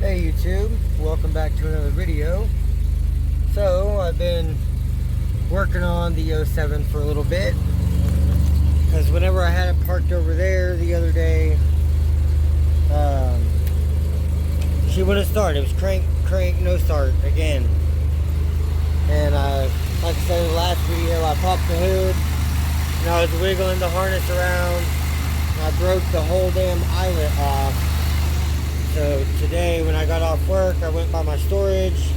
Hey YouTube, welcome back to another video. So I've been working on the 07 for a little bit because whenever I had it parked over there the other day, she wouldn't start. It was crank, no start again. And like I said in the last video, I popped the hood and I was wiggling the harness around and I broke the whole damn eyelet off. So today when I got off work, I went by my storage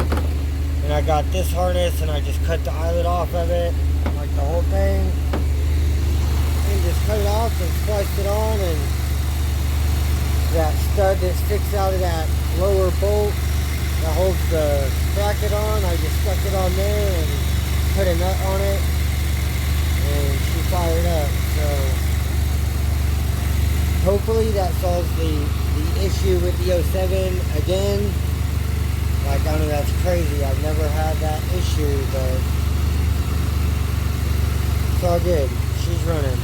and I got this harness and I just cut the eyelet off of it, like the whole thing, and just cut it off and spliced it on, and that stud that sticks out of that lower bolt that holds the bracket on, I just stuck it on there and put a nut on it and she fired up. So hopefully that solves the issue with the 07 again. Like, I know that's crazy. I've never had that issue, but it's all good. She's running.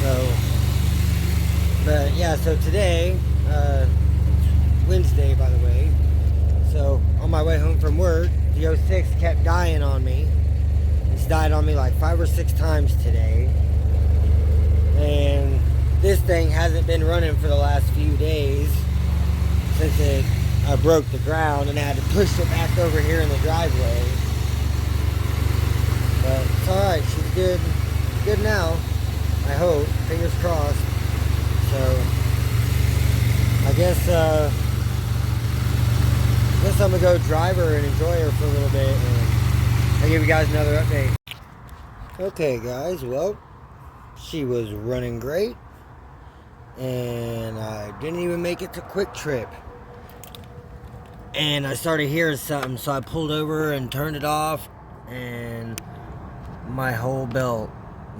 So, but yeah, so today, Wednesday, by the way. So, on my way home from work, the 06 kept dying on me. It's died on me like 5 or 6 times today. And this thing hasn't been running for the last few days since I broke the ground and I had to push it back over here in the driveway. But it's alright, she's good now, I hope, fingers crossed. So I guess I'm gonna go drive her and enjoy her for a little bit, and I'll give you guys another update. Okay guys, well, she was running great and I didn't even make it to Quick Trip, and I started hearing something, so I pulled over and turned it off, and my whole belt,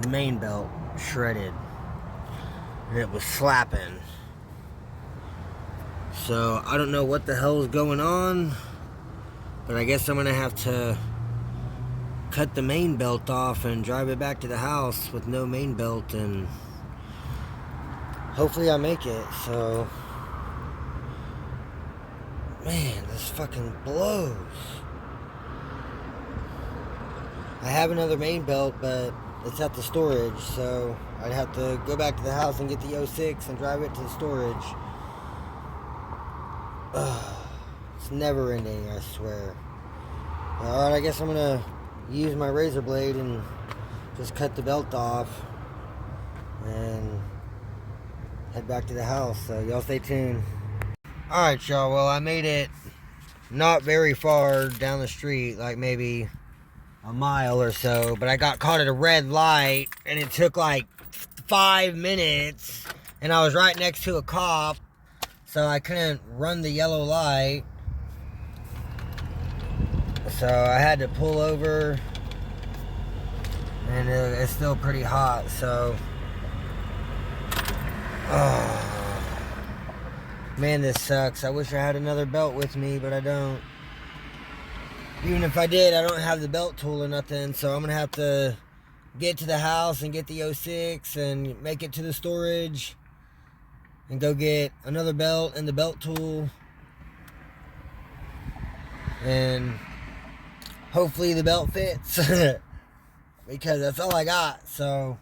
the main belt, shredded, and it was slapping. So I don't know what the hell is going on, but I guess I'm gonna have to cut the main belt off and drive it back to the house with no main belt, and hopefully I make it. So, man, this fucking blows. I have another main belt, but it's at the storage, so I'd have to go back to the house and get the 06 and drive it to the storage. It's never ending, I swear. Alright, I guess I'm gonna use my razor blade and just cut the belt off and head back to the house, so y'all stay tuned. Alright y'all, well I made it not very far down the street, like maybe a mile or so, but I got caught at a red light and it took like 5 minutes, and I was right next to a cop, so I couldn't run the yellow light, so I had to pull over, and it's still pretty hot. So man, this sucks. I wish I had another belt with me, but I don't. Even if I did, I don't have the belt tool or nothing, so I'm gonna have to get to the house and get the 06 and make it to the storage and go get another belt and the belt tool, and hopefully the belt fits because that's all I got. So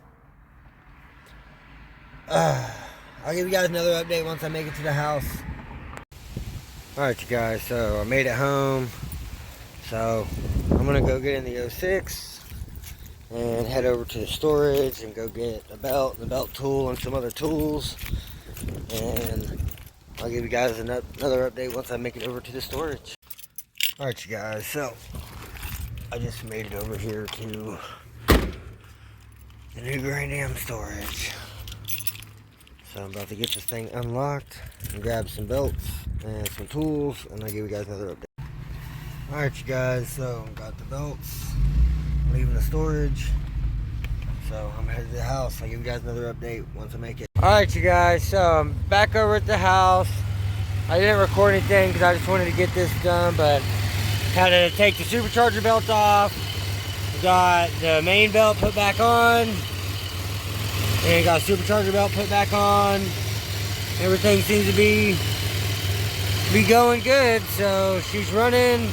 I'll give you guys another update once I make it to the house. Alright you guys, so I made it home, so I'm gonna go get in the 06 and head over to the storage and go get a belt and the belt tool and some other tools, and I'll give you guys another update once I make it over to the storage. Alright you guys, so I just made it over here to the new Grand Am storage. So I'm about to get this thing unlocked and grab some belts and some tools, and I'll give you guys another update. Alright you guys, so got the belts, leaving the storage, so I'm headed to the house. I'll give you guys another update once I make it. Alright you guys, so I'm back over at the house. I didn't record anything because I just wanted to get this done, but had to take the supercharger belt off, got the main belt put back on, and got a supercharger belt put back on. Everything seems to be be going good, so she's running.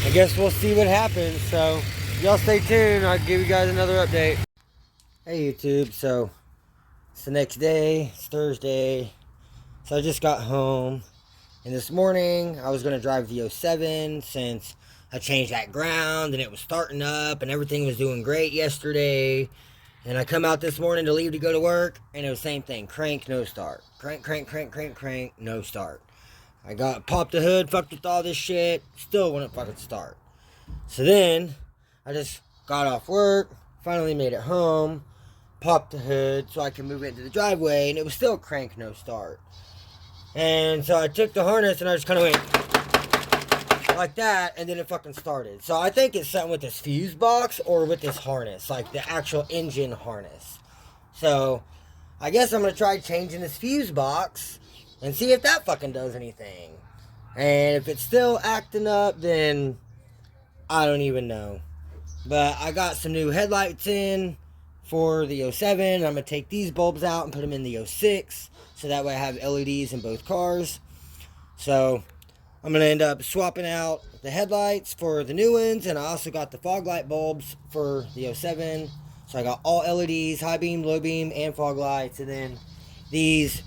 I guess we'll see what happens, so y'all stay tuned. I'll give you guys another update. Hey YouTube, so it's the next day, it's Thursday, so I just got home, and this morning I was going to drive the 07 since I changed that ground and it was starting up and everything was doing great yesterday. And I come out this morning to leave to go to work, and it was the same thing. Crank, no start. Crank, crank, crank, crank, crank, no start. I popped the hood, fucked with all this shit, still wouldn't fucking start. So then, I just got off work, finally made it home, popped the hood so I could move it into the driveway, and it was still crank, no start. And so I took the harness and I just kind of went like that, and then it fucking started. So I think it's something with this fuse box or with this harness, like the actual engine harness. So I guess I'm gonna try changing this fuse box and see if that fucking does anything. And if it's still acting up, then I don't even know. But I got some new headlights in for the 07. I'm gonna take these bulbs out and put them in the 06, so that way I have LEDs in both cars. So I'm going to end up swapping out the headlights for the new ones, and I also got the fog light bulbs for the 07. So I got all LEDs, high beam, low beam, and fog lights. And then these,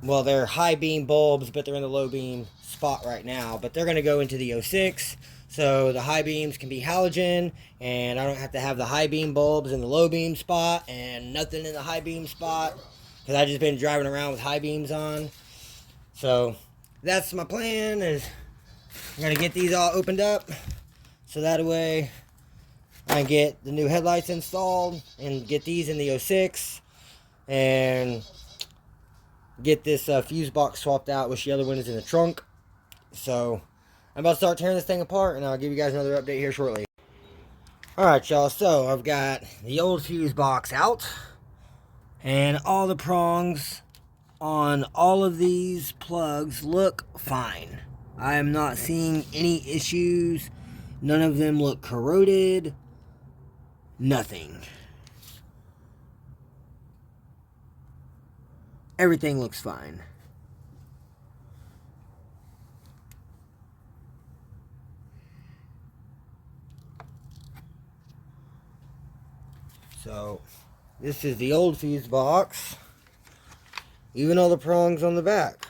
well, they're high beam bulbs, but they're in the low beam spot right now. But they're going to go into the 06. So the high beams can be halogen, and I don't have to have the high beam bulbs in the low beam spot and nothing in the high beam spot, because I've just been driving around with high beams on. So that's my plan, is I'm going to get these all opened up so that way I can get the new headlights installed and get these in the 06 and get this fuse box swapped out, which the other one is in the trunk. So I'm about to start tearing this thing apart, and I'll give you guys another update here shortly. Alright y'all, so I've got the old fuse box out, and all the prongs on all of these plugs look fine. I am not seeing any issues. None of them look corroded. Nothing. Everything looks fine. So this is the old fuse box. Even all the prongs on the back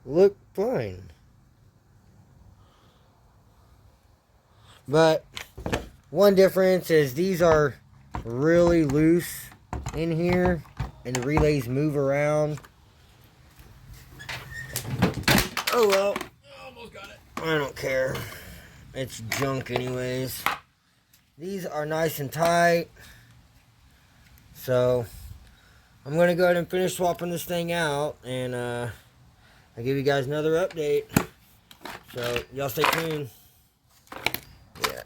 look fine. But one difference is these are really loose in here, and the relays move around. Oh well, almost got it. I don't care. It's junk anyways. These are nice and tight. So I'm going to go ahead and finish swapping this thing out, and I'll give you guys another update. So y'all stay tuned. Yeah,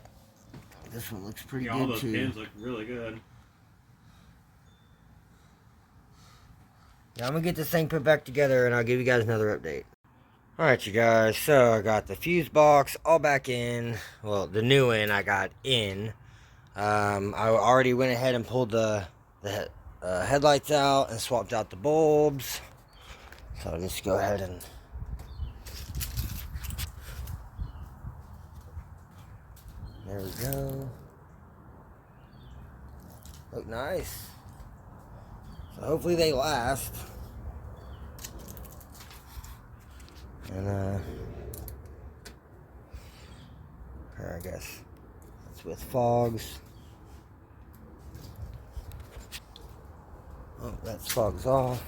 this one looks pretty good too. All those pins look really good. Yeah, I'm going to get this thing put back together, and I'll give you guys another update. Alright you guys, so I got the fuse box all back in. Well, the new one I got in. I already went ahead and pulled the headlights out and swapped out the bulbs. So I'll just go ahead and there we go. Look nice. So hopefully they last. And here I guess that's with fogs. Oh, that's fogs off.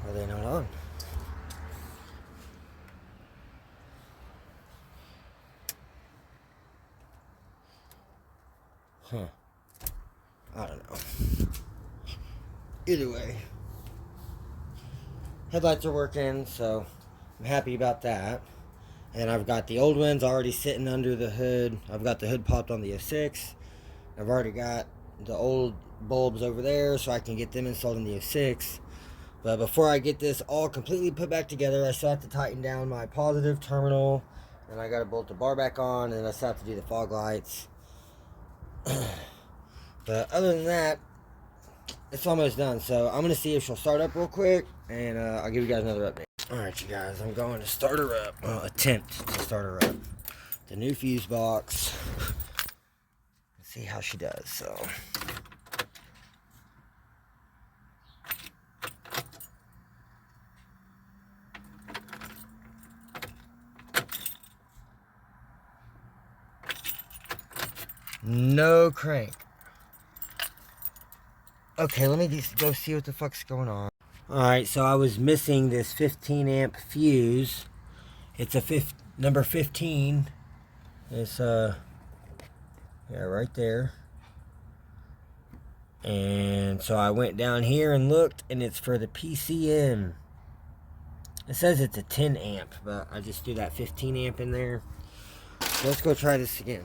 Are they not on? Huh. I don't know. Either way, headlights are working, so I'm happy about that. And I've got the old ones already sitting under the hood. I've got the hood popped on the 06. I've already got the old bulbs over there, so I can get them installed in the 06. But before I get this all completely put back together, I still have to tighten down my positive terminal, and I got to bolt the bar back on, and I still have to do the fog lights. But other than that, it's almost done. So I'm gonna see if she'll start up real quick, and I'll give you guys another update. All right, you guys, I'm going to start her up. Well, attempt to start her up. The new fuse box. Let's see how she does. So. No crank. Okay, let me just go see what the fuck's going on. Alright, so I was missing this 15 amp fuse. It's a number 15. It's yeah, right there. And so I went down here and looked, and it's for the PCM. It says it's a 10 amp, but I just threw that 15 amp in there. So let's go try this again.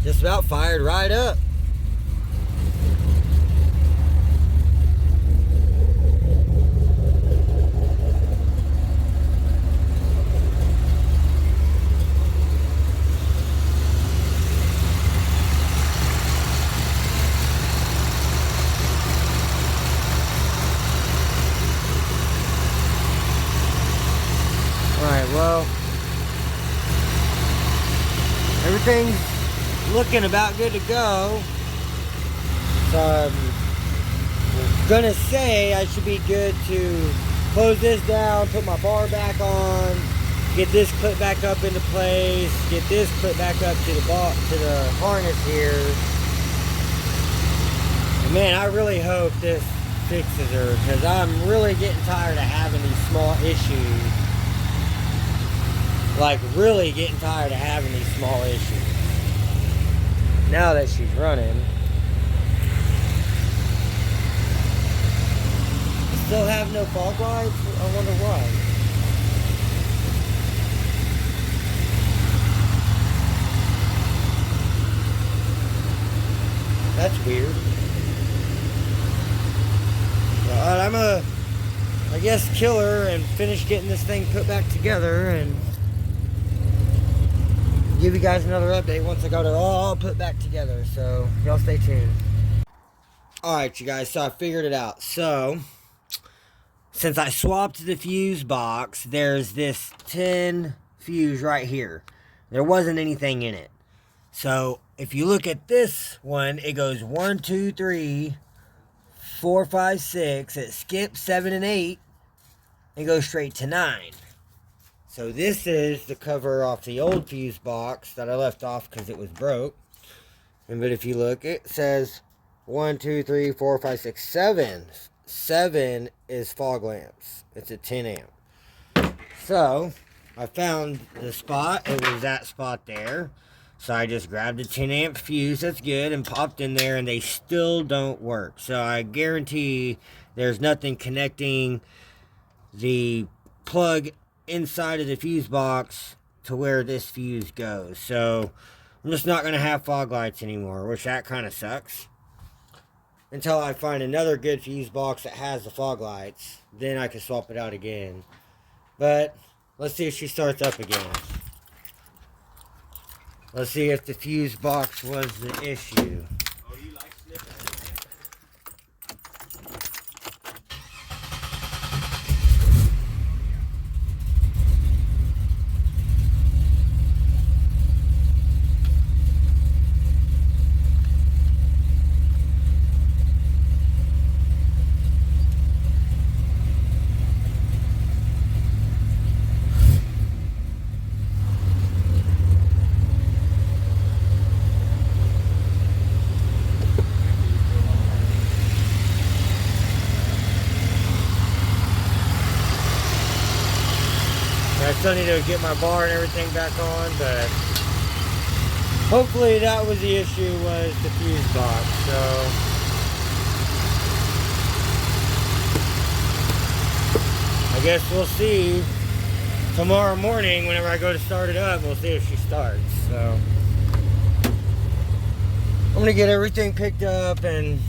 Just about fired right up. Alright, well, everything's looking about good to go. So I'm gonna say I should be good to close this down, put my bar back on, get this clip back up into place, get this clip back up to the harness here. And man, I really hope this fixes her, because I'm really getting tired of having these small issues. Like, really getting tired of having these small issues. Now that she's running. Still have no fog lights? I wonder why. That's weird. Well, I'm gonna, I guess, kill her and finish getting this thing put back together, and give you guys another update once I got it all put back together. So y'all stay tuned. Alright, you guys, so I figured it out. So since I swapped the fuse box, there's this 10 fuse right here. There wasn't anything in it. So if you look at this one, it goes 1, 2, 3, 4, 5, 6. It skips 7 and 8 and goes straight to 9. So this is the cover off the old fuse box that I left off because it was broke. But if you look, it says 1, 2, 3, 4, 5, 6, 7. 7 is fog lamps. It's a 10 amp. So I found the spot. It was that spot there. So I just grabbed a 10 amp fuse. That's good. And popped in there, and they still don't work. So I guarantee there's nothing connecting the plug inside of the fuse box to where this fuse goes. So I'm just not going to have fog lights anymore, which that kind of sucks. Until I find another good fuse box that has the fog lights, then I can swap it out again. But let's see if she starts up again. Let's see if the fuse box was the issue. Oh, you like snipping? I still need to get my bar and everything back on, but hopefully that was the issue, was the fuse box. So guess we'll see tomorrow morning whenever I go to start it up. We'll see if she starts. So I'm gonna get everything picked up and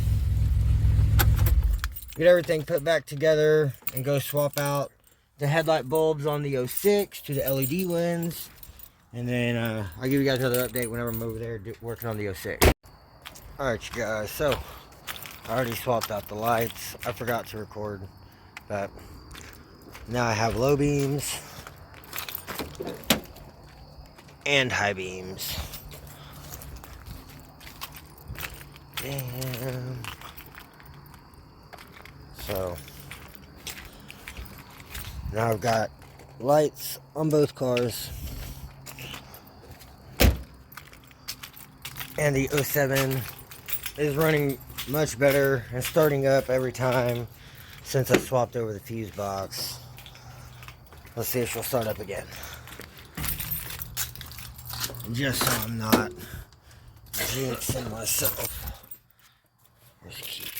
get everything put back together and go swap out the headlight bulbs on the 06 to the LED ones. And then I'll give you guys another update whenever I'm over there working on the 06. Alright, you guys, so I already swapped out the lights. I forgot to record, but now I have low beams and high beams. Damn. So now I've got lights on both cars. And the 07 is running much better and starting up every time since I swapped over the fuse box. Let's see if she'll start up again. Just so I'm not jinxing myself. Where's the keys?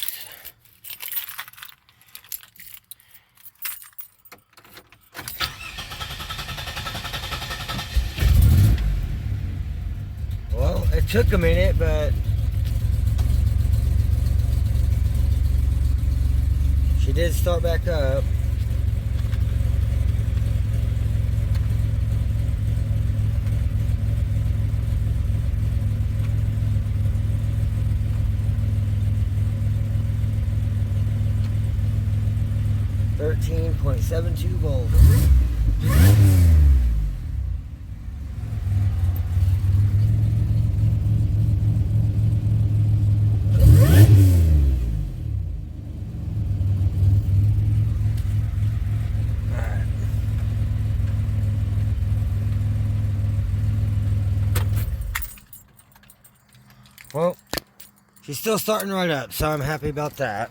Well, it took a minute, but she did start back up. .72 volts. Well, she's still starting right up, so I'm happy about that.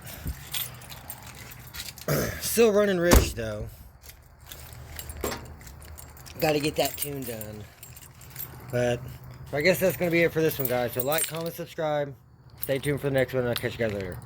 Still running rich though. Got to get that tune done. But I guess that's going to be it for this one, guys. So like, comment, subscribe. Stay tuned for the next one, and I'll catch you guys later.